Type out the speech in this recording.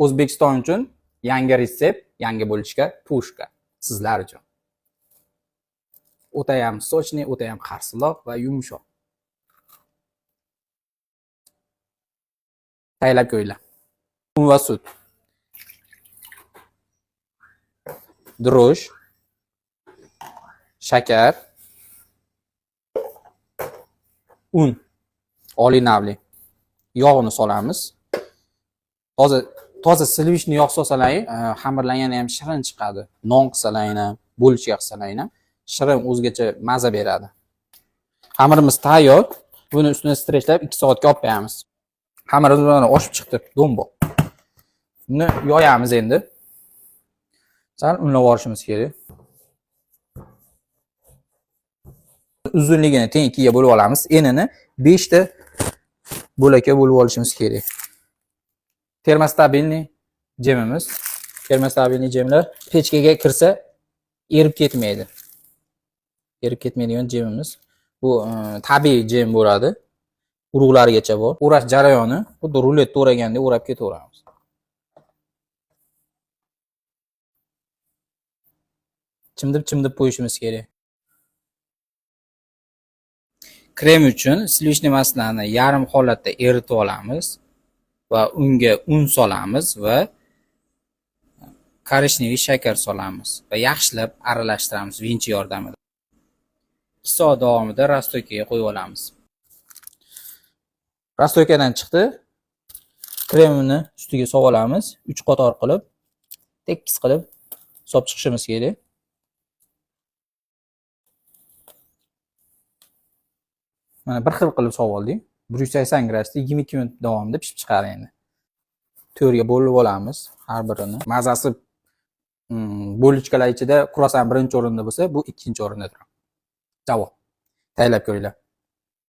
O'zbekiston uchun yangi retsept, yangi bo'lishga pushka sizlar uchun. O'ta ham sochniy, o'ta ham qarsiloq va yumshoq. Tayyorlab ko'ringlar. Un va sut. Dro'sh, shakar, un, oliy navli. Yog'ini solamiz. Toza silvishni yog' solsalaring, xamirlangani ham shirin chiqadi. Non qilsalaring ham, bo'lishga qilsalaring ham shirin o'zgacha maza beradi. Xamirimiz tayyor. Buni ustini stretchlab 2 soatga olib qo'yamiz. Xamirimiz mana oshib chiqdi, do'mboq. Buni yoyamiz endi. Sal unlab olishimiz kerak. Uzunligini teng 2 ga bo'lib olamiz. Enini 5 ta bo'lakka bo'lib olishimiz kerak. Termostabilniy jemimiz. Termostabilniy jemlar pechkaga kirsa erib ketmaydi. Erib ketmaydigan jemimiz. Bu tabiiy jem bo'ladi. Urug'larigacha bor. O'rash jarayoni xuddi ruletda o'ragandek o'rab ketaveramiz. Chimdib qo'yishimiz kerak. Krem uchun silishni maslani yarim holatda eritib olamiz va unga un solamiz va korishneviy shakar solamiz va yaxshilab aralashtiramiz vinch yordamida. 2 soat davomida rastoykaga qo'yib olamiz. Rastoykadan chiqdi. Kremini ustiga solib olamiz. 3 qator qilib, tekis qilib solib chiqishimiz kerak. Mana bir xil qilib solib oldik. 180 gradusda 22 minut davomida pishib chiqadi endi. 4 ga bo'lib olamiz har birini. Mazasi bo'lichkalar ichida kruassan birinchi o'rinda bo'lsa, bu ikkinchi o'rinda turadi. Javob. Tayyorlab ko'ringlar.